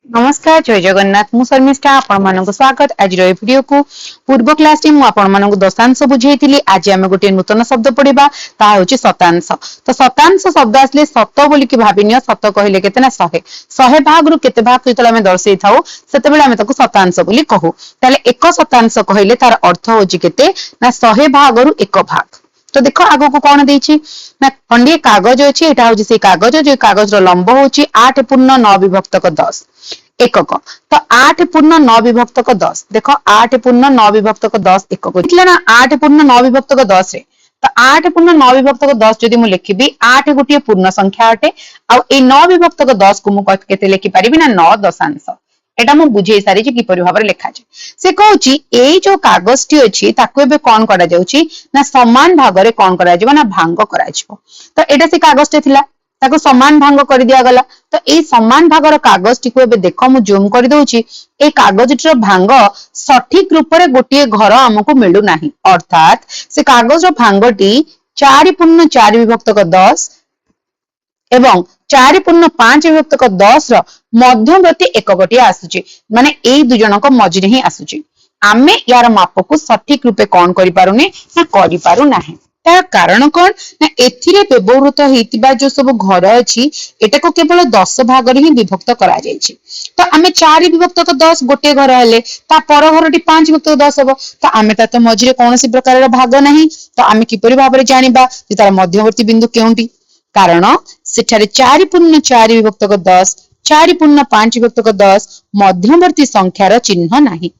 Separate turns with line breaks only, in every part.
नमस्कार जय जगन्नाथ मु शर्मिष्ठा आपण मानक स्वागत आज वीडियो को पूर्व क्लास टी मु आपण मानक दशांश बुझेइतिली आज आमे गोटे नूतन शब्द पढ़िबा ता होची शतांश। तो शतांश शब्द आसले शत बोली कि भाबिनियो शत कहले केते ना 100 100 भाग रु केते भाग जेतले आमे दर्शेइ थाउ सेते बेले आमे ताको शतांश बोली कहू ताले एक शतांश कहले तार अर्थ होची केते ना 100 भाग रु एक भाग। तो देखो आगो को कौन देछि ना खंडे कागज अछि एटा होछि से कागज जे कागज रो लंब होछि 8 पूर्ण 9 विभक्तक 10 एकक। तो 8 पूर्ण 9 विभक्तक 10 देखो 8 पूर्ण 9 विभक्तक 10 एकक लिखले ना 8 पूर्ण 9 विभक्तक 10 रे तो 8 पूर्ण 9 विभक्तक 10 जदि मु लिखिबी 8 गोटे पूर्ण संख्या अटे आ ए 9 विभक्तक 10 को मु केते लिखि परिबी ना 9 दशांश। एटा मु बुझेई सारी जे किपरि भाबरे लेखा जाय से कहूची एई जो कागजटी अछि ताको एबे कोन करा जाउची ना समान भागरे कोन करा जिवो ना भांग करा जिवो। तो एटा से कागजटे थिला ताको समान भांग कर दिया गला तो ए समान भागर कागजटी को एबे देखो मु जूम कर दउची ए कागजटीर भांग सठिक रूप रे गोटे घर हमकु मिलु नाही अर्थात से कागज रो भांगटी 4 पूर्ण 4 विभक्तक 10 एवं 4 पूर्ण 5 विभक्तक 10 रो मध्यवर्ती एककटी आसुची माने एई दु जनक मझिरे ही आसुची आमे यार माप को सठिक रूपे कोन करि पारुनी ना करि पारु नाही। तार कारण कोन ना एथिरे व्यवहृत हेतिबा जो सब घर अछि एटा को केवल 10 भाग रे ही विभक्त करा जायछि। तो आमे 4 विभक्तक 10 गोटे घर हेले ता पर घरटी 5 विभक्तक 10 हबो तो आमे ता तो मझिरे कोनोसी प्रकार रो भाग नाही तो आमे किपरि भाबरे जानिबा जे तार मध्यवर्ती बिंदु केउंटी कारण सेठारे 4 पूर्ण 4 विभक्तक 10 4 पूर्ण 5 विभक्तक 10 मध्यवर्ती संख्यार चिन्ह नाही।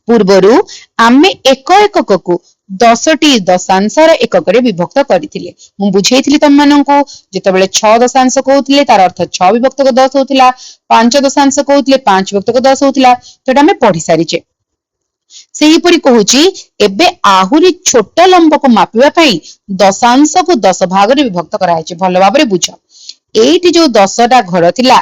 पूर्वरु आमे एक एकक को 10टी दशांशर एकक रे विभक्त करिथिले मु बुझेइथिली तम माननकु जेतेबेले 6 दशांश कहउथिले तार अर्थ 6 विभक्तक 10 होतिला 5 दशांश कहउथिले 5 विभक्तक 10 होतिला तोटा आमे पढि सारिचे। सेही परि कहूची एबे आहुरी छोट लंब को मापिबा पई दशांश को 10 भाग रे विभक्त करायछि भलो भाबरे बुझ एठी जो 10टा घर थिला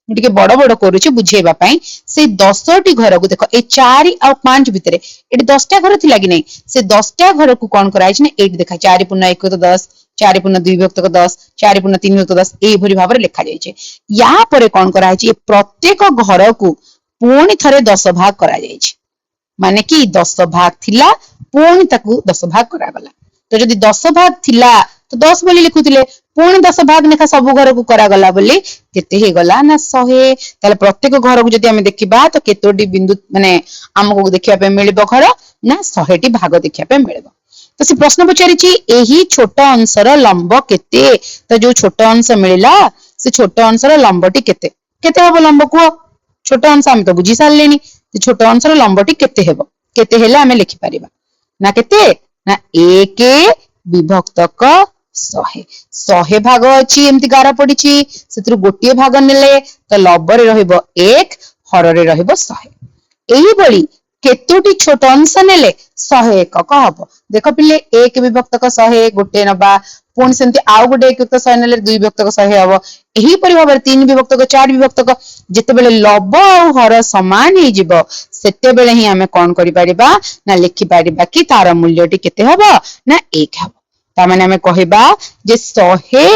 टिके बड़ बड़ करूची बुझेबा पई से 10टी घर को देखो ए 4 और 5 भितरे एठी 10टा घर थिला कि नै से 10टा घर को कोन करायछि ने एठी देखा 4 पूर्ण 1 तो 10 4 पूर्ण 2 विभक्त 10 4 पूर्ण 3 विभक्त 10 एई भरी भाबरे लेखा जायछि। या परे कोन करायछि प्रत्येक घर को पुणी थरे 10 भाग करा जायछि माने कि 10 भाग थिला पुणी ताकू 10 भाग करा गला तो जदि 10 भाग थिला तो 10 बोली लिखुतिले पुणी 10 भाग नेखा सब घर को करा गला बोली केते हे गला ना 100 ताले प्रत्येक घर को जदि हमें देखिबा तो केतोटी बिंदु माने हमको देखिया पे मिलबो घर ना 100 टी भाग देखिया पे मिलबो। तो से प्रश्न पचारिछि एही छोट अंशर लंब केते तो जो छोट अंश मिलिला से छोट अंशर लंबटी केते केते हबो लंब को छोट अंश हम तो बुझी सारलेनी छोट अंशर लंबटी केते हेबो केते हेले हमें लिखि परिबा ना केते ना 1 विभक्तक 100 भाग अछि एमति गारा पडिछि सेतरु गोटिए भाग नेले तो लबरे रहइबो 1 हररे रहइबो 100 एही बळी केतोटी छोट अंश नेले 100 एकक हबो देखो पिले 1 विभक्तक 100 गोटे नबा पुन सेमति आउ गोटे 1 विभक्तक 100 नेले 2 विभक्तक 100 हबो एही परि भाबरे 3 विभक्तक 4 विभक्तक जेते बेले लब और हर समान हे जिवो सेते बेले ही हमें कोन करि परिबा ना लिखि परिबा कि तार मूल्यटी केते हबो ना 1 हबो ता माने हमें कहिबा जे 100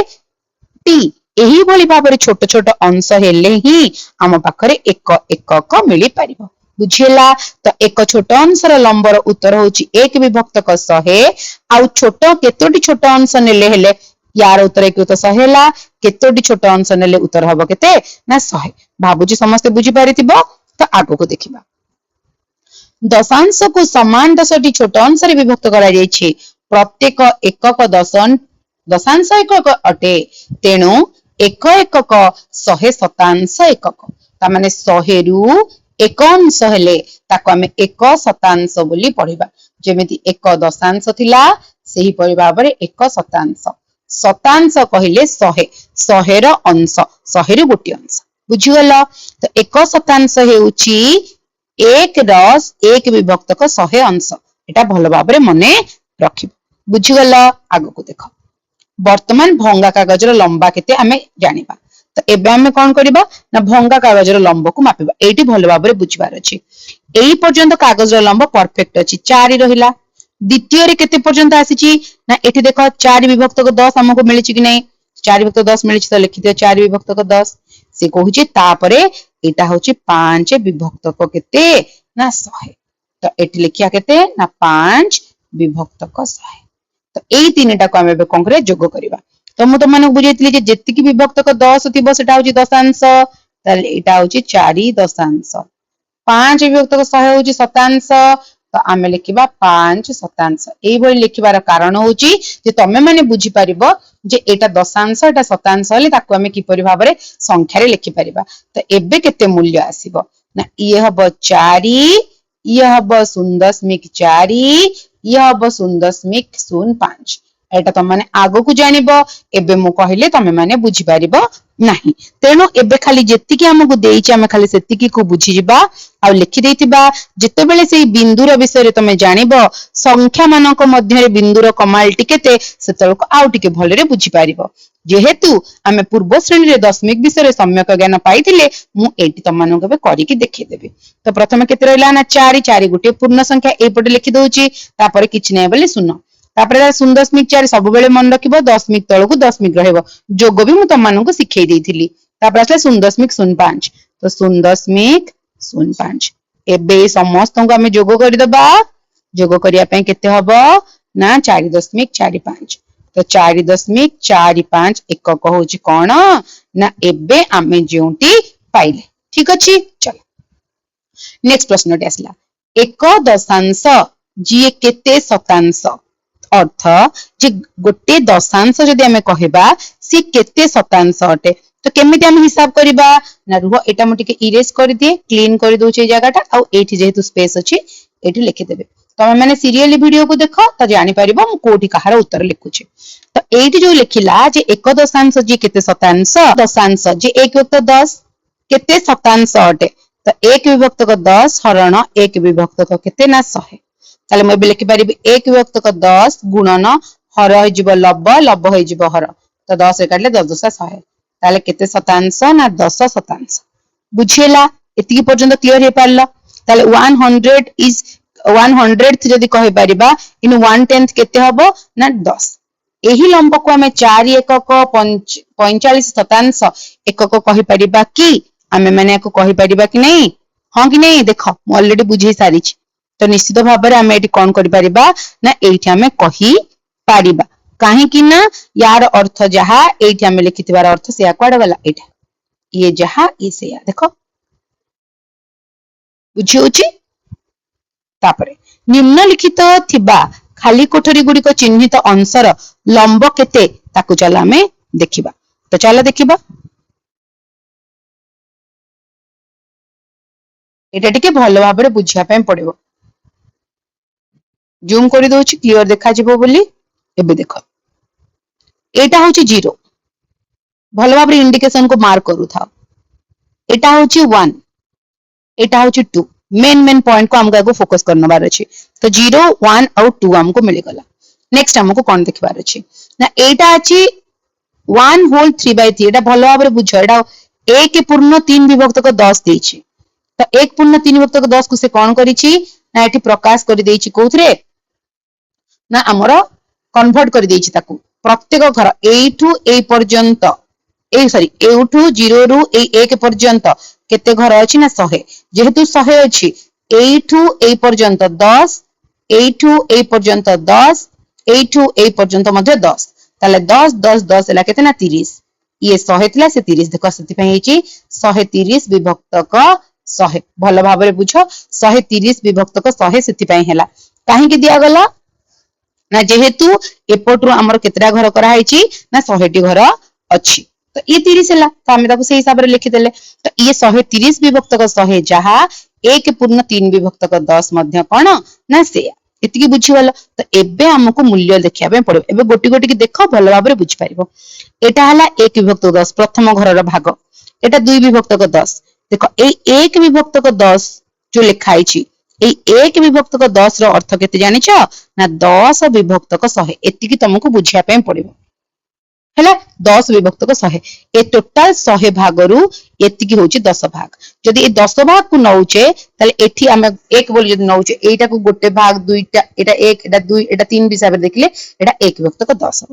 टी एही भली भाबरे छोट छोट अंश हेले ही हम पाखरे एक एकक मिली परिबो बुझिला। तो एक छोट अंशर लंबर उत्तर होची 1 विभक्तक 100 आउ छोट केतोटी छोट अंश नेले हेले यार उत्तर 1 तो 100 हेला केतोटी छोट अंश नेले उत्तर हबो केते ना 100 भाबुची समस्त बुझी पारितिबो। तो आगो को देखिबा दशांश को समान 10टी छोट अंश रे विभक्त करा जायछि प्रत्येक एकक दशांश एकक अटे तेणु एक एकक 100 शतांश एकक ता माने 100 रु एक अंश हेले ताको हमें एक शतांश बोली पढिबा जेमिति एक दशांश थिला सेही परि भाबरे एक शतांश शतांश कहिले 100 रो अंश 100 रु गोटी अंश बुझिगला। तो एक शतांश हेउची 1 विभक्तक 100 अंश एटा भलो भाबरे मने रखिबो बुझिगला। आगो को देखो वर्तमान भंगा कागजर लंबा केते हमें जानिबा तो एबे हमें कोन करिबा ना भंगा कागजर लंब को मापिबा एठी भलो भाबरे बुझिबार अछि एई पर्यंत कागजर लंब परफेक्ट अछि 4 रहिला द्वितीय रे केते पर्यंत आसीची ना एठी देखो 4 विभक्तक 10 हमको मिलिछि कि नै 4 विभक्तक 10 मिलिछि तो लिखि दियो 4 विभक्तक 10 से कहूचे तापरे एटा होची 5 विभक्तक केते ना 100 तो एटी लिखिया केते ना 5 विभक्तक 100 तो एई तीनटा को हम कोन करे जोग करिवा तो मु तुम बुझेइली जे जेतिकी विभक्तक 10 थिबो सेटा होची दशांश ताले एटा होची 4 दशांश 5 विभक्तक 100 होची शतांश तो आमे लिखिबा 5 शतांश एई भली लिखिबार कारण होची जे तमे माने बुझी परिबो जे एटा दशांश एटा शतांश हले ताको आमे किपरि भाबरे संख्या रे लिखि परिबा तो एबे केते मूल्य आसीबो ना ये हबो 4 ये हबो 0.4 ये हबो 0.05 एटा तम माने आगो को जानिबो एबे मु कहिले तमे माने बुझी परिबो नाही तेनो एबे खाली जेतिकी हमकु देइछि हम खाली सेतिकी को बुझी जिबा आ लिखि देइतिबा जेते बेले सेई बिंदुर विषय रे तमे जानिबो संख्या मानक मध्य रे बिंदुर कमालटी केते सेतलको आउ टिके भलरे बुझी परिबो जेहेतु आमे पूर्व श्रेणी रे दशमिक विषय रे सम्यक ज्ञान पाइथिले मु एटी तम मानक बे करी कि देखि देबे तो प्रथमे केते रहला ना 4 4 गुटे पूर्ण संख्या ए पटे लिखि दोउची तापर किछ नै बोली शून्य तापर 0.4 सब बेले मन रखिबो दशमिक तळकु दशमिक रहइबो जोग भी मु तम मानक सिखै देइथिली तापर असले 0.05 तो 0.05 एबे समस्त को हमें जोग करि दबा जोग करिया पय केते हबो ना 4.45 तो 4.45 एकक होची कोन ना एबे आमे जेउटी पाइले ठीक अछि चलो नेक्स्ट प्रश्न टे आसला एक दशांश जी केते शतांश अर्थ जे गोटे दशांश जदि आमे कहबा सी केते शतांश अटे तो केमिति आमे हिसाब करिबा ना रुह एटा म टिके इरेज कर दिए क्लीन कर दोचे ए जगहटा आ एठी जेहेतु स्पेस अछि एठी लिखि देबे तमे माने सीरियली वीडियो को देखो त जानि परिबो मु कोठी कहार उत्तर लिखुची तो एठी जो लिखिला जे एक दशांश जी केते शतांश दशांश जे 1 विभक्त 10 केते शतांश अटे तो 1 विभक्त 10 हरण 1 विभक्त केते ना 100 ताले मैं लिखि परिबी 1 विभक्त 10 गुणन हर हो जिवो लब लब हो जिवो हर तो 10 रे काटले 10 10 100 ताले केते शतांश ना 10 शतांश बुझियला एतिकी पर्यंत क्लियर हे पारला ताले 100 इज 100th जदि कहि परिबा इन 1/10 केते हबो ना 10 एही लंब को हमें 4 एकक 45 शतांश एकक कहि परिबा कि हमें माने को कहि परिबा कि नहीं हां कि नहीं देखो म ऑलरेडी बुझी सारी तो निश्चित भाव में हमें कौन कर परिबा ना एठी हमें कहि परिबा काहे कि ना यार अर्थ जहा एठी हमें लिखितबार अर्थ से आकवाड गला एठा ये जहा ये से देखो बुझी होची तापरे निम्नलिखित थिबा खाली कोठरी गुडी को चिन्हित अंशर लंब केते ताकू चला हमें देखिबा तो चला देखिबा एटा टिके भलो भाबरे बुझिया पे पड़िबो जूम करि दोछि क्लियर देखा जिवो बोली एबे देखो एटा होची 0 भलो भाबरे इंडिकेशन को मार्क करू था एटा होची 1 एटा होची 2 मेन पॉइंट को हमको फोकस करना बार अछि तो 0 1 और 2 हमको मिल गला नेक्स्ट हमको कोन देखबार अछि ना एटा अछि 1 होल 3/3 एटा भलो भाबरे बुझो एटा 1 पूर्ण 3 विभक्त को 10 देछि तो 1 पूर्ण 3 विभक्त को 10 को से कोन करिछि ना एठी प्रकाश करि देछि कोथरे ना हमरो कन्वर्ट करि देछि ताकू प्रत्येक घर ए टू ए पर्यंत ए सॉरी ए टू 0 रु ए 1 पर्यंत केते घर अछि ना 100 जेहेतु 100 अछि ए टू ए पर्यंत 10 ए टू ए पर्यंत 10 ए टू ए पर्यंत मध्ये 10 ताले 10 10 10 एला केते ना 30 ये 100 थिला से 30 देखो सेति पई हेची 130 विभक्तक 100 भलो भाबरे बुझो 130 विभक्तक 100 सेति पई हेला काहे कि दिया गला ना जेहेतु एपटरो हमर केतरा घर करा हेची ना 100 टी घर अछि तो ये 30 हैला तो हम ताको से हिसाब रे लिखि देले तो ये 130 विभक्तक 100 जहा 1 पूर्ण 3 विभक्तक 10 मध्य कोन ना से एतिकी बुझी वाला तो एबे हमको मूल्य देखिया पे पड़ो एबे गोटी गोटी की देखो भलो भाबरे बुझी पारिबो एटा हला 1 विभक्तक 10 प्रथम घर रो भाग एटा 2 विभक्तक 10 देखो ए 1 विभक्तक 10 जो लिखाई छी ए 1 विभक्तक 10 रो अर्थ केते जानि छ ना 10 विभक्तक 100 एतिकी तुमको बुझिया पे पड़िबो हैला 10 विभक्तक 100 ए टोटल 100 भागरु एतिकी होची 10 भाग जदि ए 10 भाग को नउचे ताले एठी हम एक बोल जदि नउचे एटा को गोटे भाग दुईटा एटा 1 एटा 2 एटा 3 हिसाब रे देखले एटा 1 विभक्तक 10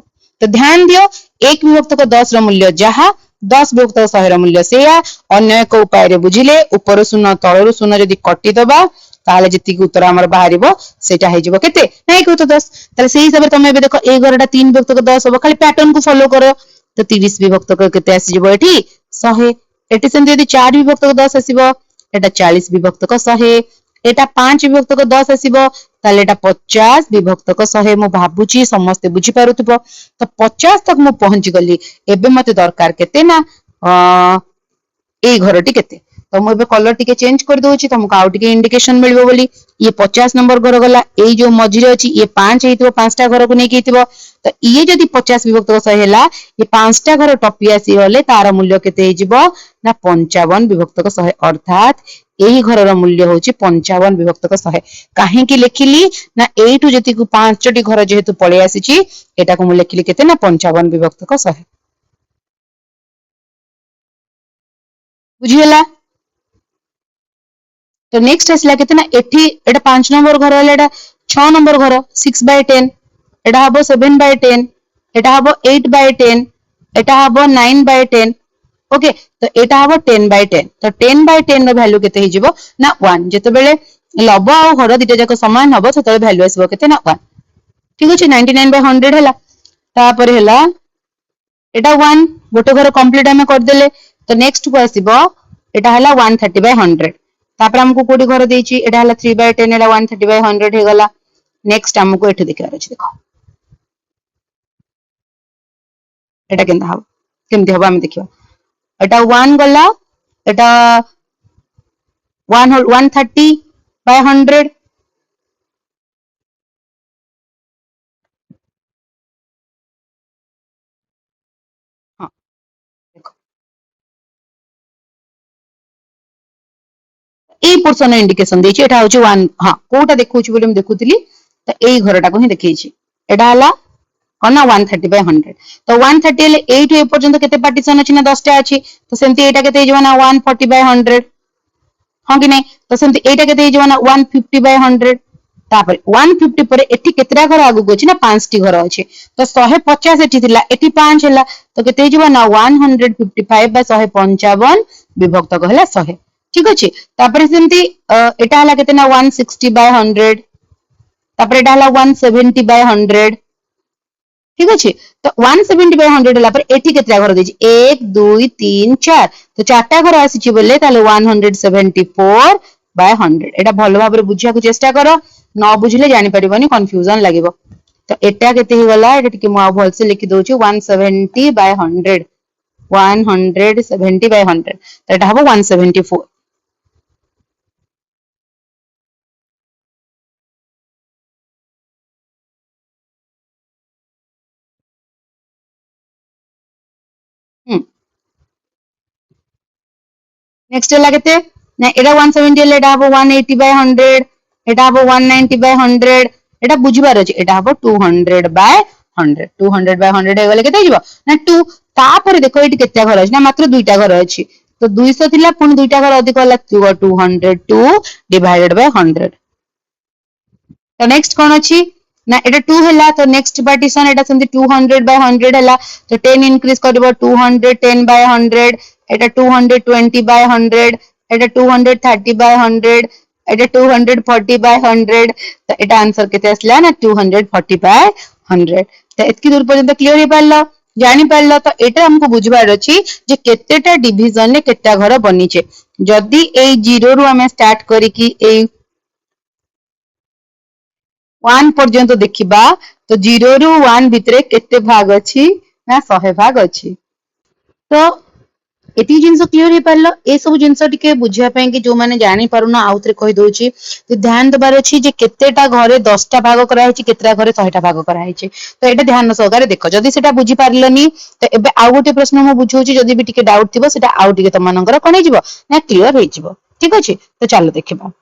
तो ध्यान दियो 1 विभक्तक 10 रो मूल्य जहा 10 ବିଭକ୍ତ 100 ର ମୂଲ୍ୟ ସେଇଆ। ଅନ୍ୟ ଏକ ଉପାୟରେ ବୁଝିଲେ ଉପରୁ ଶୂନ ତଳରୁ ଶୂନ ଯଦି କଟିଦବା ତାହେଲେ ଯେତିକି ଉତ୍ତର ଆମର ବାହାରିବ ସେଇଟା ହେଇଯିବ କେତେ ନା 1 ବିଭକ୍ତ 10। ତାହେଲେ ସେଇ ହିସାବରେ ତମେ ଏବେ ଦେଖ ଏଇ ଘରଟା 3 ବିଭକ୍ତ 10 ହବ ଖାଲି ପ୍ୟାଟର୍ନ କୁ ଫଲୋ କର। ତ 30 ବିଭକ୍ତ କେତେ ଆସିଯିବ ଏଠି 100। ଏଠି ସେମିତି ଯଦି 4 ବିଭକ୍ତ 10 ଆସିବ এটা 40 ବିଭକ୍ତକ 100। এটা 5 ବିଭକ୍ତକ 10 ଆସିବ ତାହେଲେ এটা 50 ବିଭକ୍ତକ 100। ମୁଁ ଭାବୁଛି ସମସ୍ତେ ବୁଝିପାରୁଥିବ। ତ 50 ତକ ମୁଁ ପହଞ୍ଚି ଗଲି। ଏବେ ମତେ ଦରକାର କେତେ ନା ଏଇ ଘରଟି କେତେ। ତ ମୁଁ ଏବେ କଲର ଟିକେ ଚେଞ୍ଜ କରିଦଉଛି ତମକୁ ଆଉ ଟିକେ ଇଣ୍ଡିକେସନ ମିଳିବ ବୋଲି। ଇଏ 50 ନମ୍ବର ଘର ଗଲା। ଏଇ ଯୋଉ ମଝିରେ ଅଛି ଇଏ 5 ହେଇଥିବ 5ଟା ଘରକୁ ନେଇକି ହେଇଥିବ। ତ ଇଏ ଯଦି 50 ବିଭକ୍ତକ 100 ହେଲା ଏ 5ଟା ଘର ଟପି ଆସିଗଲେ ତାର ମୂଲ୍ୟ କେତେ ହେଇଯିବ ନା 55 ବିଭକ୍ତକ 100 ଅର୍ଥାତ ଏହି ଘରର ମୂଲ୍ୟ ହଉଛି 55 ବିଭକ୍ତକ 100। କାହିଁକି ଲେଖିଲି ନା ଏଇଠୁ ଯେତିକି 5ଟି ଘର ଯେହେତୁ ପଳେଇ ଆସିଛି ଏଟାକୁ ମୁଁ ଲେଖିଲି କେତେ ନା 55 ବିଭକ୍ତକ 100। ବୁଝିଗଲା। तो नेक्स्ट आसला केते ना एठी एटा 5 नंबर घर हला एटा 6 नंबर घर 6/10 एटा हबो 7/10 एटा हबो 8/10 एटा हबो 9/10 ओके। तो एटा हबो 10/10। तो 10/10 रो वैल्यू केते हिजिवो ना 1 जेते बेले लब आ घर दिटा जाक समान हबो सेते वैल्यू आसीबो केते ना 1 ठीक अछि 99/100 हला। तापर हला एटा 1 गोटे घर कंप्लीट हमें कर देले। तो नेक्स्ट को आसीबो एटा हला 130/100 तापर हमको कोडी घर देछि एटा हला 3/10 एटा 130/100 हे गला। नेक्स्ट हमको एठी देखिबार अछि देखो एटा केनता हबो केमति हबो हम देखिबा। एटा 1 गला एटा 130/100 हां देखो এই পোর্শন ইন্ডিকেশন দিয়েছি এটা হচ্ছে 1 हां কোটা দেখুছি বলে আমি দেখুଥିଲି। তো এই ঘরটাকে হি দেখাইছি এটা হলা কোন না 130/100। তো 130 হেলে এইটু এ পর্যন্ত কেতে পার্টিশন আছে না 10টা আছে। তো সেমতি এইটা কেতে ହେଇଯିବ ନା 140/100 ହଁ କି ନାଇଁ। ତ ସେମତି এইটা କେତେ ହେଇଯିବ ନା 150/100। ତାପରେ 150 ପରେ ଏଠି କେତେଟା ଘର ଆଗକୁ ଅଛି ନା 5ଟି ଘର ଅଛି। ତ 150 ଏଠି ଥିଲା ଏଠି 5 ହେଲା ତ କେତେ ହେଇଯିବ ନା 155/155 ବିଭକ୍ତକ ହେଲା 100 ଠିକ ଅଛି। ତାପରେ ସେମତି ଏଟା ହେଲା କେତେ ନା 160/100 ତାପରେ ଏଟା ହେଲା 170/100 ठीक अच्छे। तो 170/100 ହେଲା ପରେ ଏଠି କେତେଟା ଘର ଦେଇଛି 1 2 3 4 ତ ଚାରଟା ଘର ଆସିଛି ବୋଲେ ତାହେଲେ 174/100 ଏଟା ଭଲ ଭାବରେ ବୁଝିବାକୁ ଚେଷ୍ଟା କର ନ ବୁଝିଲେ ଜାଣି ପାରିବନି କନଫ୍ୟୁଜନ ଲାଗିବ। ତ ଏଟା କେତେ ହେଇଗଲା ଏଟା ଟିକେ ମୁଁ ଆଉ ଭଲସେ ଲେଖି ଦଉଛି 170/100 170/100 ତ ଏଟା ହବ 174। नेक्स्ट ହେଲା କେତେ ନା ଏଟା 170 ହେଲେ ଏଟା ହବ 180/100 ଏଟା ହବ 190/100 ଏଟା ବୁଝିବାର ଅଛି ଏଟା ହବ 200/100 200/100 ହେଇଗଲେ କେତେ ହେଇଯିବ ନା 2। ତାପରେ ଦେଖ ଏଠି କେତେ ଘର ଅଛି ନା ମାତ୍ର ଦୁଇଟା ଘର ଅଛି। ତ 200 ଥିଲା ପୁଣି ଦୁଇଟା ଘର ଅଧିକ ହେଲା 202/100 तो नेक्स्ट कौन अच्छी ना एटा 2 ହେଲା तो नेक्स्ट पार्टीशन एटा सेमती 200/100 ହେଲା तो 10 इंक्रीज करबो 210/100 एटा 220/100 एटा 230/100 एटा 240/100 तो एटा आंसर केते आसला ना 240/100। तो एतकी दूर पर्यंत क्लियर हे पारलो जानि पारलो। तो एटा हमको बुझबार अछि जे केतेटा डिवीजन ने केतेटा घर बनिचे। जदि एई जीरो रु हमें स्टार्ट करिकी एई 1 पर्यंत देखिबा तो 0 रु 1 भितरे केते भाग अछि ना 100 भाग अछि। तो एती जिनस क्लियर हे पारलो ए सब जिनस टिके बुझिया पई कि जो माने जानि पारुना आउतरे कहि दोछि तो ध्यान दबार अछि जे केतेटा घरे 10टा भाग करा हिची केतेटा घरे 100टा भाग करा हिची। तो एटा ध्यान सहकारे देखो जदि सेटा बुझी पारलनी तो एबे आउ गोटे प्रश्न मु बुझौछि जदि भी टिके डाउट थिबो सेटा आउ टिके तमनकर कोन हे जिवो ना क्लियर हे जिवो ठीक अछि। तो चलो देखिबा।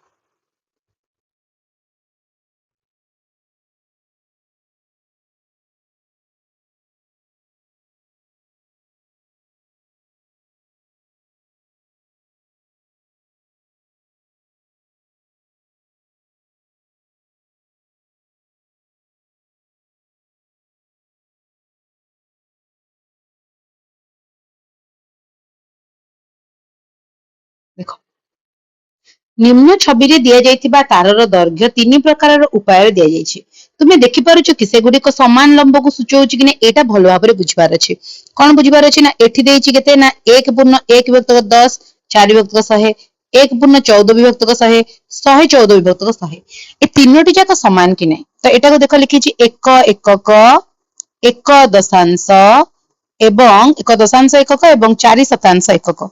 देख निम्न छवि रे दिया जाइतिबा तारर दैर्घ्य तीन प्रकार उपाय दिया जाइछि तुमे देखि पारुछ कि सेगुड़िक समान लंब को सूचौछि कि ना एटा भलो भाबरे बुझिबार अछि कोन बुझिबार अछि ना एठी देइछि केते ना 1 विभक्त 10 4 विभक्त 100 1 विभक्त 100 114 विभक्त 100 ए तीनोटी जाक समान कि नै तो एटा को देख लिखिछि 1 एकक 1 दशांश एवं 1 दशांश एकक एवं 4 शतांश एकक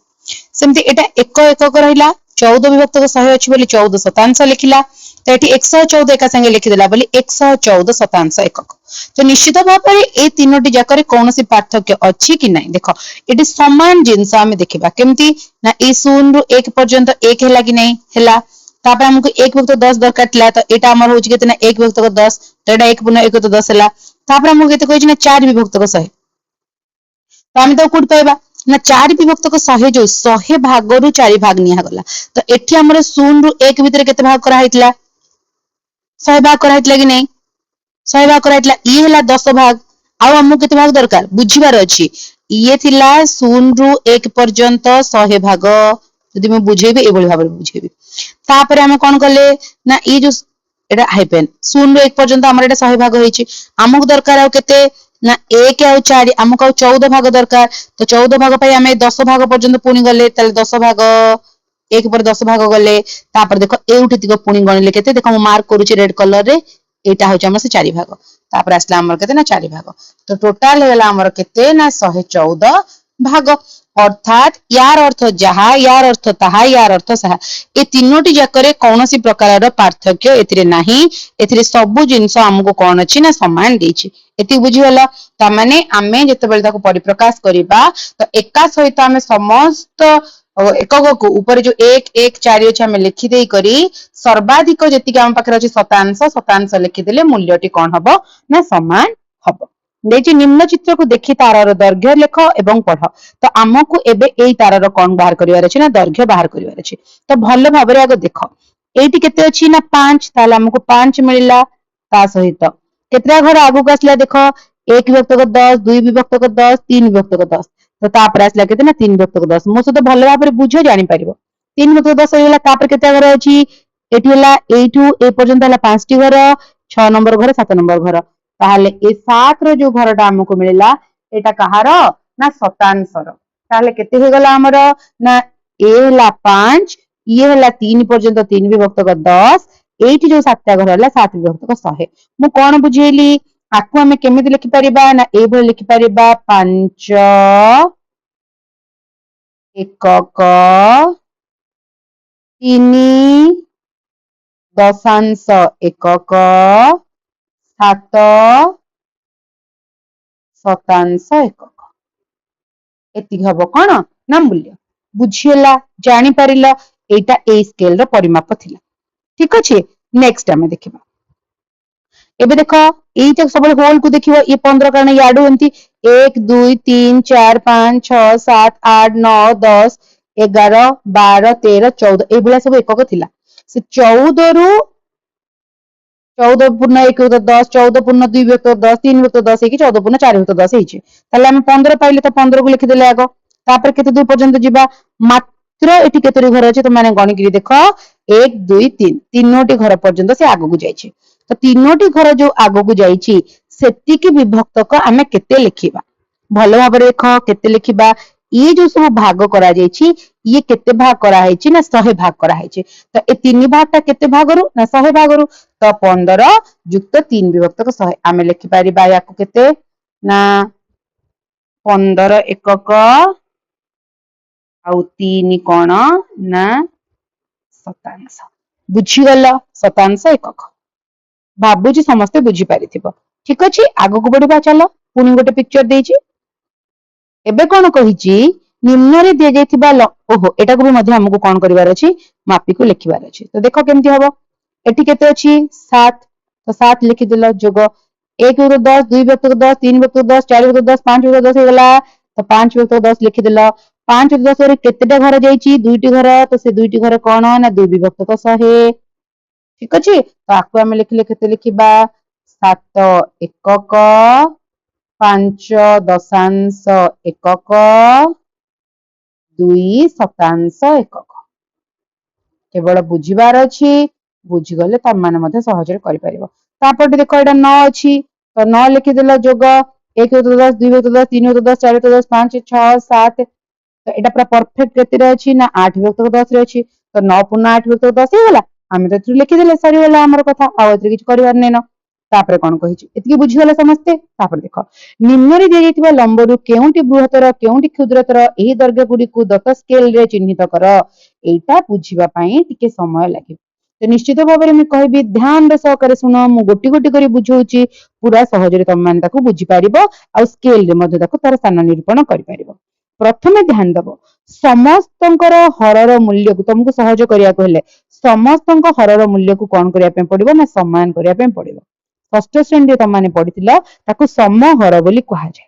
सेमति एटा 1 एकक रहिला 14 विभक्त 100 अछि बोली 14 शतांश लिखिला तो एठी 114 एका संगे लिखिदेला बोली 114 शतांश एकक तो निश्चित भाव में ए तीनोटी जाकरे कौनसी पार्थक्य अछि कि नहीं देख एटी समान जिनस आमे देखिबा केमती ना ए 0 रु 1 पर्यंत 1 हैला कि नहीं हैला तापर हमको 1 विभक्त 10 दरकार थिला तो एटा हमर होछि केतना 1 विभक्त 10 तो एटा 1 पुनः 1 तो 10 हैला तापर हमको केते कहछि ना 4 विभक्त 100 तो आमे तो कोड पाइबा ना 4 विभक्त 100 जो 100 भाग रु 4 भाग निया गला तो एठी हमर 0 रु 1 भितर केते भाग करा हितला 100 भाग करा हितला कि नहीं 100 भाग करा हितला ई हैला 10 भाग आउ हमको केते भाग दरकार बुझिबार अछि ये थिला 0 रु 1 पर्यंत 100 भाग यदि मैं बुझेबी ए बळी भाबरे बुझेबी तापर हम कोन कले ना ई जो एटा हाइपेन 0 रु 1 पर्यंत हमर एटा 100 भाग होइछि हमको दरकार आउ केते ना 1 आउ 4 हमको आउ 14 भाग दरकार तो 14 भाग पई हमें 10 भाग पर्यंत पुणी गले ताले 10 भाग 1 पर 10 भाग गले तापर देखो एउठी तिक पुणी गणिले केते देखो हम मार्क करूछि रेड कलर रे एटा होछ हमर से 4 भाग तापर आसला हमर केते ना 4 भाग तो टोटल हेला हमर केते ना 114 भाग अर्थात यार अर्थ जहा यार अर्थ ताहा यार अर्थ सहा ए तीनोटी जाकरे कौनसी प्रकार पार्थक्य एथिरे नाही एथिरे सब जिंस हमको कोन अछि ना समान देछि एति बुझी होला ता माने आमे जते बेले ताको परिप्रकाश करिबा तो एका सहित आमे समस्त एकक को ऊपर जो 1 1 4 अछि आमे लिखि देई करी सर्वाधिक जेतिक आम पाखरे अछि शतांश शतांश लिखि देले मूल्यटी कोन हबो ना समान हबो देछि निम्न चित्र को देखि तारर दैर्घ्य लेख एवं पढ़ तो आमको एबे एई तारर कोन बाहर करिवार अछि ना दैर्घ्य बाहर करिवार अछि तो भलो भाबरे आगो देख एठी केते अछि ना 5 ताले हमको 5 मिलिला ता सहित केतरा घर आगु को आसला देख 1 विभक्त 10 2 विभक्त 10 3 विभक्त 10 तो तापर आसला केते ना 3 विभक्त 10 मो सहित भलो भाबरे बुझो जानि परिबो 3 विभक्त 10 होला तापर केते घर अछि एठी होला एठू ए पर्यंत होला 5 टी घर 6 नंबर घर 7 नंबर घर ताहले ए 7 रो जो घरटा हमको मिलिला एटा कहार ना शतांशर ताहले केते हे गला हमर ना ए होला 5 ये होला 3 पर्यंत 3 विभक्त 10 एठी जो 7 टा घर होला 7 विभक्त 100 मु कोन बुझेली आकु हमें केमिति लिखि परिबा ना ए भଳି लिखि परिबा 5 एकक 3 दशांश एकक 7 शतांश एकक एति हबो कोन ना मूल्य बुझियला जानि परिला एटा ए स्केल रो परिमाप थिला ठीक अछि नेक्स्ट हमें देखिबा एबे देखो एटा सब होल को देखिबो ये 15 कारण याडू एंती 1 2 3 4 5 6 7 8 9 10 11 12 13 14 ए बेला सब एकक थिला से 14 रु 14 पूर्ण 1 विभक्त 10 14 पूर्ण 2 विभक्त 10 3 विभक्त 10 है कि 14 पूर्ण 4 विभक्त 10 है ताले हम 15 पाइले तो 15 को लिखि देले आगो तापर केते 2 पर्यंत जिबा मात्र एठी केते घर अछि तो माने गणिगिरी देखो 1 2 3 तीनोटी घर पर्यंत से आगो को जाइछि तो तीनोटी घर जो आगो को जाइछि सेतिकी विभक्तक आमे केते लिखिबा भलो भाबरे देखो केते लिखिबा ये जो सब भाग करा जाइछि ये केते भाग करा हैछि ना 100 भाग करा हैछि तो ए तीन भागटा केते भागरु ना 100 भागरु तो 15 युक्त 3 विभक्तक 100 आमे लिखि परिबा याको केते ना 15 एकक आउ 3 कोण ना शतांश बुझिगला शतांश एकक भाबुची समस्ते बुझी पारिथिबो ठीक अछि आगो को बढ़िबा चलो पुनी गोटे पिक्चर देइछि एबे कोन कहिछि निम्न रे दिया जायथिबा ओहो एटा को भी मध्य हमको कोन करिवार अछि मापी को लिखिवार अछि तो देखो केमति हबो एठी केते अछि 7 तो 7 लिखि देलो जोग 1 विभक्त 10 2 विभक्त 10 3 विभक्त 10 4 विभक्त 10 5 विभक्त 10 हेगला तो 5 विभक्त 10 लिखि देलो 5 विभक्त 10 रे केतेटा घर जाइछि दुईटी घर तो से दुईटी घर कोन ना 2 विभक्त 100 ठीक अछि तो आकु हम लिखले केते लिखिबा 7 एकक 5 दशांश एकक 2 शतांश एकक केवल बुझिबार अछि बुझीगले तम माने मध्य सहजरे करिपारिबो तापर देखो एटा 9 अछि तो 9 लिखिदेला जोग 1 + 10 2 + 10 3 + 10 4 + 10 5 6 7 तो एटा पूरा परफेक्ट केते रे अछि ना 8 विभक्त 10 रे अछि तो 9 * 8 विभक्त 10 हे गला आमे तो लिखिदेले सरी गला हमर कथा आ एते किछ करिवार नै न तापर कोन कहिछि एतकी बुझिगले समस्ते तापर देखो निम्न रे दियैथिबा लंबरु केउंटी बृहत्तर केउंटी क्षुद्रतर एही दैर्घ्य गुडी को दत्त स्केल रे चिह्नित कर एटा बुझिबा पई टिके समय लागे तो निश्चित भाव में कहबी ध्यान रे सहकारे सुन मु गोटी गोटी करी बुझौछि पूरा सहजरे तम माने ताको बुझि पारिबो आ स्केल रे मध्ये ताको तार स्थान निरूपण करि पारिबो प्रथमे ध्यान दबो समस्तंकर हरर मूल्य को तुमको सहज करिया कहले समस्तंक हरर मूल्य को कोन करिया पे पड़िबो ना समान करिया पे पड़िबो षष्ठ श्रेणी रे तम माने पढिथिला ताको समहर बोली कहा जाय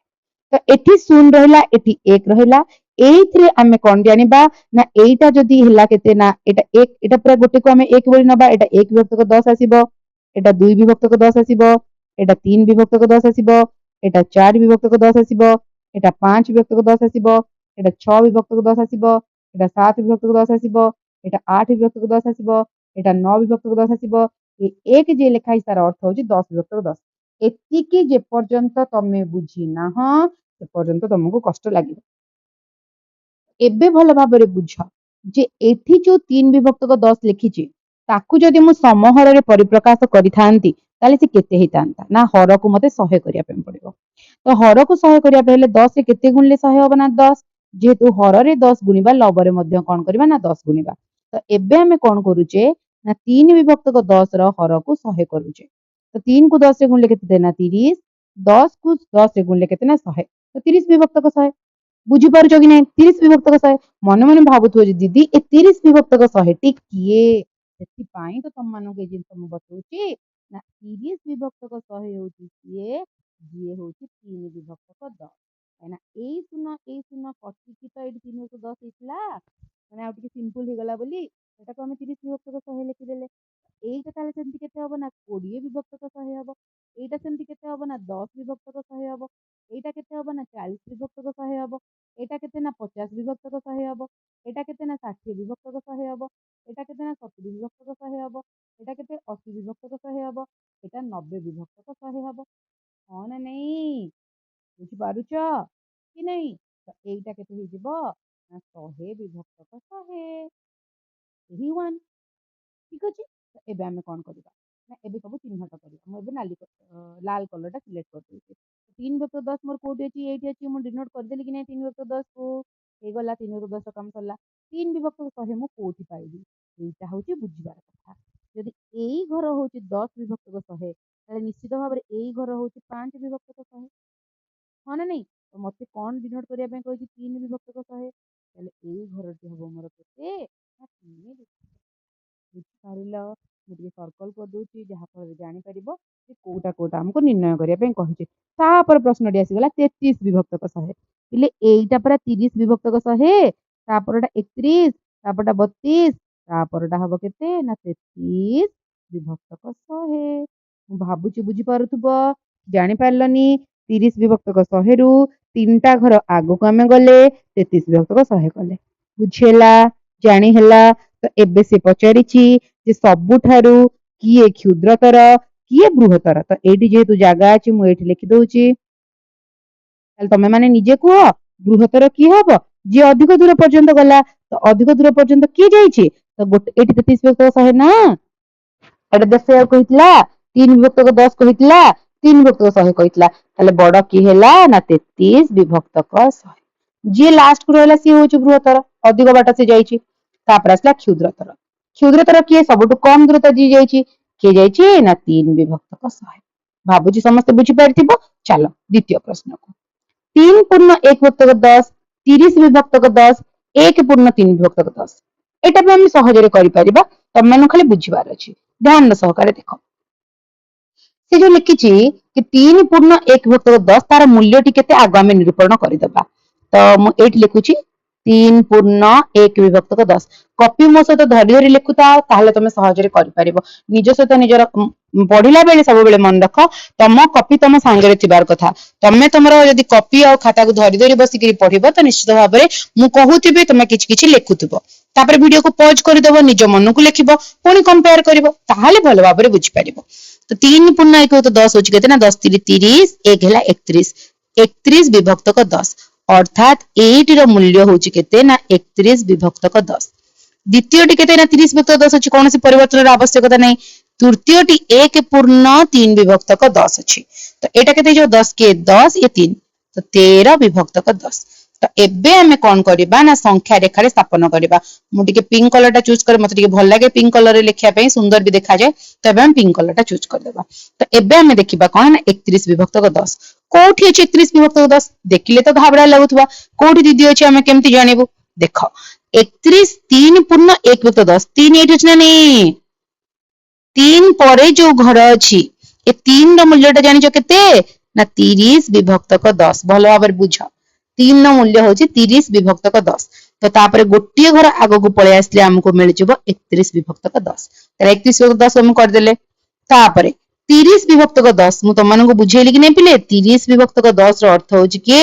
तो एठी शून्य रहिला एठी 1 रहिला एइथरे आमे कोन जानिबा ना एइटा जदी हिला केते ना एटा 1 एटा पूरा गोटे को आमे 1 बोली नबा एटा 1 विभक्त को 10 आसीबो एटा 2 विभक्त को 10 आसीबो एटा 3 विभक्त को 10 आसीबो एटा 4 विभक्त को 10 आसीबो एटा 5 विभक्त को 10 आसीबो एटा 6 विभक्त को 10 आसीबो एटा 7 विभक्त को 10 आसीबो एटा 8 विभक्त को 10 आसीबो एटा 9 विभक्त को 10 आसीबो ए एक जे लेखाई तार अर्थ होची 10 विभक्त को 10 एतिकी जे पर्यंत तमे बुझी ना से पर्यंत तुमको कष्ट लागिबो एबे भल भाबरे बुझ जे एठी जो 3 विभक्त को 10 लिखिची ताकू जदि मु समहर रे परिप्रकाश करिथांती ताले से केते हितांता ना हर को मते 100 करिया पे पड़िबो तो हर को 100 करिया पे हेले 10 रे केते गुणले 100 होबा ना 10 जेहेतु हर रे 10 गुणिबा लब रे मध्ये कोन करबा ना 10 गुणिबा तो एबे हमें कोन करूचे ना 3 विभक्त को 10 रो हर को 100 करूचे तो 3 को 10 रे गुणले केते देना 30 10 को 10 रे गुणले केते ना 100 तो 30 विभक्त को 100 बुझी पारुछ कि नहीं 30 विभक्त को 100 मन मन भाबुथो जे दीदी ए 30 विभक्त को 100 टी किए सेति पाई तो तम मानो के जिन तम बतौची ना 30 विभक्त को 100 होची किए जिए होची 3 विभक्त को 10 है ना ए सुना कटि की तो एटी 3 को 10 हितला माने आ टिके सिंपल हे गला बोली एटा को हम 30 विभक्त को 100 लिखि देले एटा ताले सेंति केते हबो ना 20 विभक्त को 100 हबो एटा सेंति केते हबो ना 10 विभक्त को 100 हबो एटा केते हबो ना 40 विभक्त को 100 हबो एटा केते ना 50 विभक्त को 100 हबो एटा केते ना 60 विभक्त को 100 हबो एटा केते ना 70 विभक्त को 100 हबो एटा केते 80 विभक्त को 100 हबो एटा 90 विभक्त को 100 हबो हाँ ना नहीं बुझी पारुछ कि नहीं तो एटा केते हो जिवो ना 100 विभक्त को 100 एही वन ठीक अछि तो एबे हमें कोन करिबा ना एबे सब चिन्हट करिबा हम एबे लाल कलर टा सिलेक्ट कर देबे 3 विभक्त 10 मोर कोठी अछि एठी अछि मु डिनोट कर देली कि नहीं 3 विभक्त 10 को हे गला 3 विभक्त 10 काम सरला 3 विभक्त 100 मु कोठी पाइबी एटा होची बुझिबार कथा यदि एई घर होची 10 विभक्त 100 ताले निश्चित भाव रे एई घर होची 5 विभक्त 100 हाँ ना नहीं तो मते कोन डिनोट करिया पे कहै 3 विभक्त 100 ताले एई घर जे हबो मोर केते ना 3 बुझिपारिल मु टिके सर्कल कर दउची जहा पर जानि परिबो जे कोटा कोटा हमको निर्णय करिया पे कहिचे तापर प्रश्नटी आसीगला 33 विभक्त को 100 इले एइटा परा 30 विभक्त को 100 तापरटा 31 तापरटा 32 तापरटा हबो केते ना 33 विभक्त को 100 मु भाबुची बुझी पारुथबो जानि पारलनी 30 विभक्त को 100 रु तीनटा घर आगो को हमें गले 33 विभक्त को 100 कले बुझेला जानि ହେଲା तो एबे से पचारिची जे सबुठारु किए क्षुद्रतर किए बृहत्तर तो एठी जेहेतु जागा अछि मु एठी लिखि दउची ताले तमे माने निजे कुह बृहत्तर की हबो जे अधिक दूर पर्यंत गला तो अधिक दूर पर्यंत की जाईची तो गोटे एठी 33 विभक्त को 100 ना एटा 10 कहितला 3 विभक्त को 10 कहितला 3 विभक्त को 100 कहितला ताले बड़ की ହେଲା ना 33 विभक्त को 100 जे लास्ट को रहला सी होची बृहत्तर अधिक बाटा से जाईची तापर आसला क्षुद्रतर क्षुद्रतर किए सबुठु कम दूरता जी जाईची किए जाईची ना 3 विभक्त को 100 भाबुची समस्त बुझी पारिथिबो चलो द्वितीय प्रश्न को 3 पूर्ण 1 विभक्त को 10 30 विभक्त को 10 1 पूर्ण 3 विभक्त को 10 एटा पे हम सहजरे करि परिबा तम मानु खाली बुझिबार अछि ध्यान सहकारे देखो से जो लिखिची कि 3 पूर्ण 1 विभक्त को 10 तार मूल्यटी केते आगामी निरूपण करिदबा तो मु एठी लिखुची तीन पूर्ण एक विभक्तक 10 कॉपी मो सहित धरी धरी लिखुता ताहले तमे सहजरे करि परिबो निज सहित निजर पढ़िला बेले सब बेले मन रख तम कॉपी तम सांगरे थिबार कथा तमे तमरो यदि कॉपी आ खाता को धरी धरी बसी करी पढ़िबो तो निश्चित भाबरे मु कहूथिबे तमे किछि किछि लिखुथिबो तापर वीडियो को पॉज कर देबो निज मन को लिखिबो पुनी कंपेयर करिवो ताहले भलो भाबरे बुझि परिबो तो 3 पूर्ण 1 तो 10 होची केते ना 10 3 30 1 हैला 31 31 विभक्तक 10 अर्थात एटीर मूल्य होची केते ना 31 विभक्तक 10 द्वितीयटी केते ना 30 विभक्तक 10 अछि कोनोसी परिवर्तन आवश्यकता नै तृतीयटी 1 पूर्ण 3 विभक्तक 10 अछि तो एटा केते जो 10 के 10 ये 3 तो 13 विभक्तक 10 तो एबे हमें कौन करिबा ना संख्या रेखा रे स्थापन करिबा मु टिके पिंक कलर टा चूज कर मते टिके भल लागे पिंक कलर रे लिखिया पई सुंदर भी देखा जाए तबे हम पिंक कलर टा चूज कर देबा तो एबे हमें देखिबा कोन ना 31 विभक्तक 10 कोठी अछि 31 विभक्तक 10 देखिले तो घाबरा लागुथबा कोठी दीदी अछि हमें केमति जानिबो देखो 31 3 पूर्ण 1 विभक्त 10 3 एठी अछि ना नै 3 परे जो घर अछि ए 3 रो मूल्य टा जानिचो केते ना 30 विभक्तक 10 भलो भाबरे बुझ 3 रो मूल्य होची 30 विभक्तक 10 तो तापरे गोटिए घर आगो को पळे आसले हमको मिल जिवो 31 विभक्तक 10 तर 31 विभक्तक 10 हम कर देले तापरे 30 विभक्तक 10 मु तमन को बुझेली कि नै पिले 30 विभक्तक 10 रो अर्थ होची के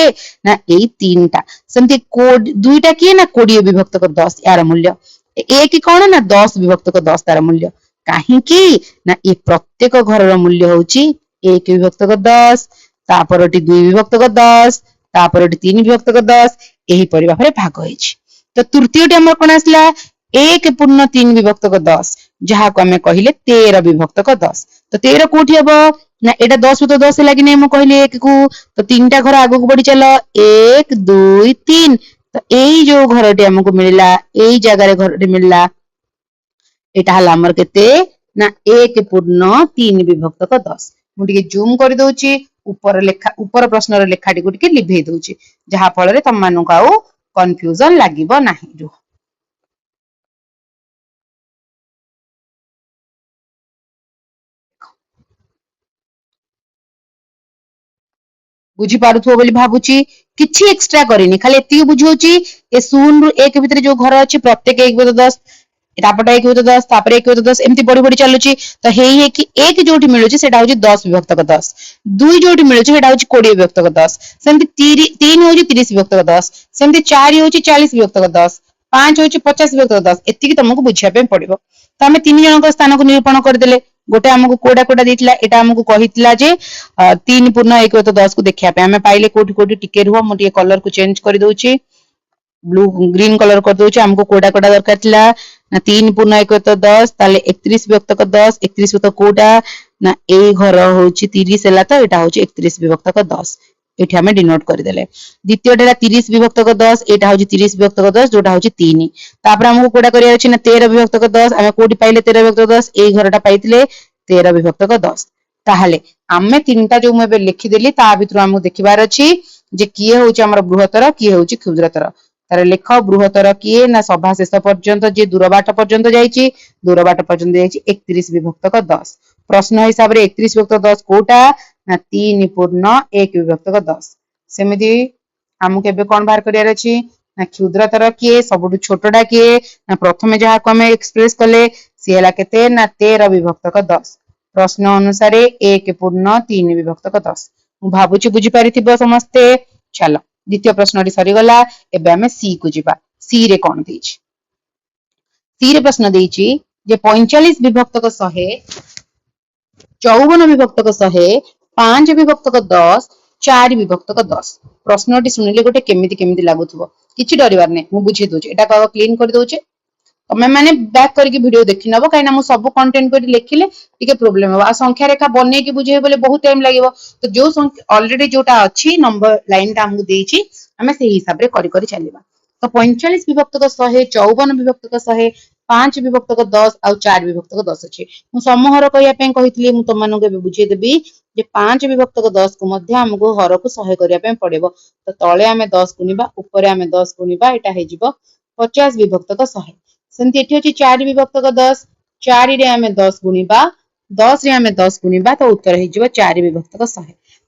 ना एई तीनटा सेमति कोड दुईटा किए ना 20 विभक्तक 10 यार मूल्य एक कोन ना 10 विभक्तक 10 तार मूल्य काहे कि ना ए प्रत्येक घर रो मूल्य होची 1 विभक्तक 10 तापरटी 2 विभक्तक 10 तापरटी 3 विभक्तक 10 एही परि भाबरे भाग होइछि तो तृतीयटी हमर कोन आसला 1 पूर्ण 3 विभक्तक 10 जहा को हमें कहिले 13 विभक्तक 10 तो 13 कोठी हबो ना एटा 10 तो 10 लागि नै मु कहिले 1 को तो तीनटा घर आगो को बढ़ी चलो 1 2 3 तो एई जो घरटी हमको मिलला एई जगह रे घरटी मिलला एटा हला हमर केते ना 1 पूर्ण 3 विभक्तक 10 मु टिके जूम कर दउची ऊपर प्रश्न रे लेखाटी को टिके लिभे दउची जहा फल रे तम मानु का कंफ्यूजन लागिबो नाही जो बुझी पारुथो बोली भाबुची किछि एक्स्ट्रा करिनी खाली एति बुझौची ए 0 रु 1 भितर जो घर अछि प्रत्येक 1 विभक्त 10 तापटा 1 विभक्त 10 तापर 1 विभक्त 10 एमति बड़ी बड़ी चलुची तो हेई हे कि 1 जोठी मिलुची सेटा होची 10 विभक्तक 10 2 जोठी मिलुची सेटा होची 20 विभक्तक 10 सेमति 3 होची 30 विभक्तक 10 सेमति 4 होची 40 विभक्तक 10 5 होची 50 विभक्तक 10 एति कि तुमको बुझिया पे पड़िबो तो हमें तीन जनक स्थान को निरूपण कर देले गोटे हमको कोडा कोडा देथिला एटा हमको कहितला जे 3 पूर्ण 1 तो 10 को देखिया पे हमें पाइले कोठी कोठी टिके रुह मु टिके कलर को चेंज कर दउची ब्लू ग्रीन कलर कर दउची हमको कोडा कोडा दरकार थिला ना 3 पूर्ण 1 तो 10 ताले 31 विभक्तक 10 31 विभक्त कोडा ना ए घर होची 30 हला तो एटा होची 31 विभक्तक 10 एठी हमें डिनोट कर देले द्वितीयटा 30 विभक्तक 10 एटा होची 30 विभक्तक 10 जोटा होची 3 तापर हमको कोडा करिया अछि ना 13 विभक्तक 10 हमें कोडी पाइले 13 विभक्तक 10 ए घरटा पाइतिले 13 विभक्तक 10 ताहले आमे तीनटा जो मैं लिखि देली ता भितर हमको देखिबार अछि जे किए होची हमर बृहत्तर किए होची क्षुद्रतर तारे लेख बृहत्तर किए ना सभा शेष पर्यंत जे दूरबाट पर्यंत जाईची दूरबाट पर्यंत जाईची 31 विभक्तक 10 प्रश्न हिसाब रे 31 विभक्तक 10 कोटा ना 3 पूर्ण 1 विभक्तक 10 सेमिति हमको केबे कोन बाहर करियार अछि ना क्षुद्रतर किए सबटु छोटडा किए ना प्रथमे जहा को हमें एक्सप्रेस कले सी हला केते ना 13 विभक्तक 10 प्रश्न अनुसार 1 पूर्ण 3 विभक्तक 10 मु भाबुची बुझी पारिथिबो समस्ते चलो द्वितीय प्रश्न री सरी गला एबे हमें सी को जिबा सी रे कोन देछि सी रे प्रश्न देछि जे 45 विभक्तक 100 54 विभक्तक 100 5 विभक्तक 10 4 विभक्तक 10 प्रश्नटी सुनिले गोटे केमिति केमिति लागुथबो किछि डरिवार नै मु बुझी दोछि एटा का क्लीन कर दोछि तमे माने बैक करके वीडियो देखि नबो काइना मु सब कंटेंट पर लिखिले टिके प्रॉब्लम हो आ संख्या रेखा बने के बुझे बोले बहुत टाइम लागिवो तो जो ऑलरेडी जोटा अछि नंबर लाइन टा हमहु देछि हमें से हिसाब रे करी करी चलिबा तो 45 विभक्तक 100 54 विभक्तक 100 5 विभक्तक 10 आ 4 विभक्तक 10 अछि मु समूहर कहिया पे कहितली मु तमन के बुझे देबी जे 5 विभक्तक 10 को मध्य हमको हर को 100 करिया पे पड़िबो तो तळे हमें 10 गुनिबा ऊपर हमें 10 गुनिबा एटा हे जिवो 50 विभक्तक 100 सेमति एठी अछि 4 विभक्तक 10 4 रे हमें 10 गुनिबा 10 रे हमें 10 गुनिबा तो उत्तर हे जिवो 4 विभक्तक 100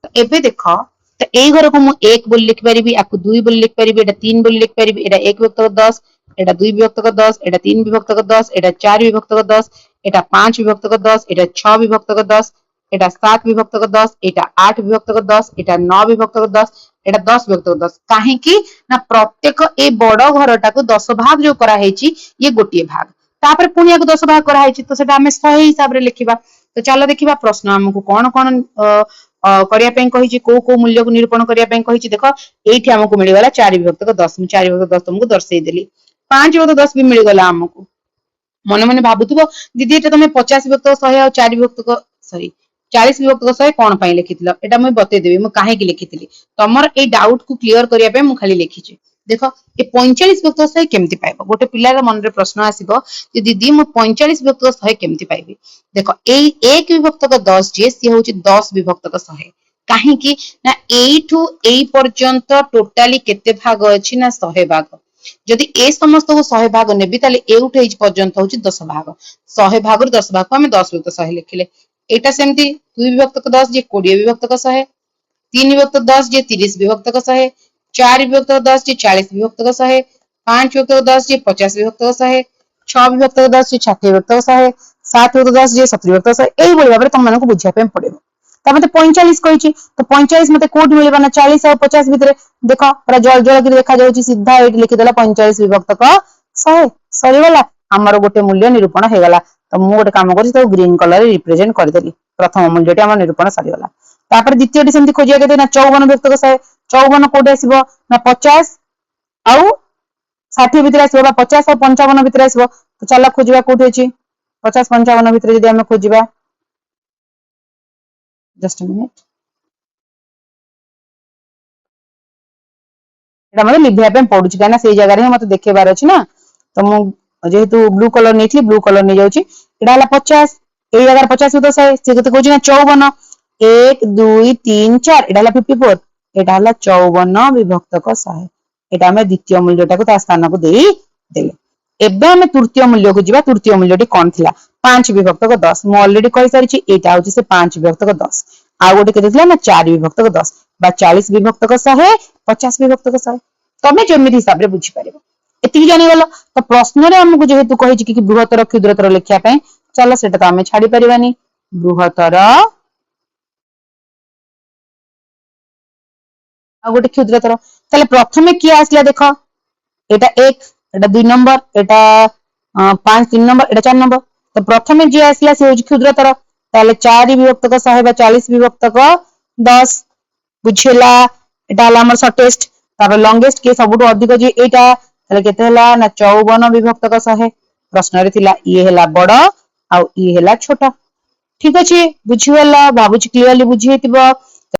तो एबे देखो तो यही घर को मुझे 1 बोली लिखिपारि आपको 2 बोली लिखिपारि एटा 3 बोली लिखिपारि एटा 1 विभक्त 10 एटा 2 विभक्त 10 एटा 3 विभक्त 10 एटा 4 विभक्त 10 एटा 5 विभक्त 10 एटा 6 विभक्त 10 एटा 7 विभक्त 10 एटा 8 विभक्त 10 एटा 9 विभक्त 10 एटा 10 विभक्त 10 काहेकि ना प्रत्येक ए बड़ घरटा को 10 भाग जो करा हेची ये गोटे भाग तापर पुणी याको 10 भाग करा हेची तो सेटा हमें 100 हिसाब रे लिखिबा तो चलो देखिबा प्रश्न हमको कोन कोन करिया पे कहिची को मूल्य को निरूपण करिया पे कहिची देखो एठी हमको मिल गला 4 विभक्त 10 मु 4 विभक्त 10 तुमको दर्शाई देली 5 विभक्त 10 भी मिल गला हमको मन मन भाबुथबो दीदी एटा तुम 50 विभक्त 100 और 4 विभक्त सॉरी 40 विभक्त 100 कोन पई लिखितलो एटा मैं बते देबी मु काहे की लिखितली तमर ए डाउट को क्लियर करिया पे मु खाली लिखिची देखो ये 45 विभक्त 100 केमति पाइबो गोटे पिलार मन रे प्रश्न आसीबो जे दीदी मु 45 विभक्त 100 केमति पाइबी देखो ए 1 विभक्त 10 जे सी होची 10 विभक्त 100 काहे की ना एठू ए पर्यंत टोटाली केते भाग अछि ना 100 भाग जदि ए समस्त को 100 भाग नेबी ताले एउठ एज पर्यंत होची 10 भाग 100 भाग रु 10 भाग को हमें 10 विभक्त 100 लिखिले एटा सेमती 2 विभक्त 10 जे 20 विभक्त 100 3 विभक्त 10 जे 30 विभक्त 100 4 विभक्त 10 जे 40 विभक्त 100 5 विभक्त 10 जे 50 विभक्त 100 6 विभक्त 10 जे 60 विभक्त 100 7 विभक्त 10 जे 70 विभक्त 100 एई बोली भाबरे तुम मानको बुझिया पे पड़िबो त मते 45 कहिची तो 45 मते कोड मिलबा ना 40 और 50 भितरे देखो पूरा जल जल के देखा जाउची सीधा एठी लिखि देला 45 विभक्त 100 सरी गला हमर गोटे मूल्य निरूपण हे गला तो मु गोटे काम करछि तो ग्रीन कलर रे रिप्रेजेंट कर देली प्रथम मूल्यटी हमर निरूपण सरी गला तापर द्वितीयटी सेमति खोजिया केते ना 54 विभक्त 100 54 कोड आसीबो ना 50 आउ 60 भितरे आसीबो बा 50 और 55 भितरे आसीबो तो चला खोजिबा कोठी अछि 50 55 भितरे जदि हम खोजिबा जस्ट अ मिनिट एटा मते लिखिया पे पडुची काना सेई जगह रे मते देखेबार अछि ना तो मु जेहेतु ब्लू कलर नेथि ब्लू कलर नै जाउची एटा हला 50 एई जगह 50 तो 100 से कते कहउची ना 54 1 2 3 4 एटा हला 54 एटा हला 54 विभक्त 100 एटा हम द्वितीय मूल्यटा को ता स्थान को देई देले एबे हम तृतीय मूल्य को जिबा तृतीय मूल्यटी कोन थिला 5 विभक्त 10 मु ऑलरेडी कहि सारिची एटा होची से 5 विभक्त 10 आ गोटे केते थिला ना 4 विभक्त 10 बा 40 विभक्त 100 50 विभक्त 100 तमे जेमिति हिसाब रे बुझी पारिबो एति जानि गलो तो प्रश्न रे हमकु जेहेतु कहिची कि बृहत्तर क्षुद्रतर लिखिया पे चलो सेटा तो हमें छाडी परिबानी बृहत्तर आ गोटे क्षुद्रतर ताले प्रथमे की आसला देखो एटा 1 एटा 2 नंबर एटा 5 3 नंबर एटा 4 नंबर तो प्रथमे जे आसला से होची क्षुद्रतर ताले 4 विभक्त 100 बा 40 विभक्त 10 बुझेला एटा हला हमर शॉर्टेस्ट तापर लॉन्गेस्ट के सबुटो अधिक जे एटा ताले केते हला ना 54 विभक्त 100 प्रश्न रे थिला ये हला बड़ आ ये हला छोटा ठीक अछि बुझिवला बाबूजी क्लियरली बुझियतिबो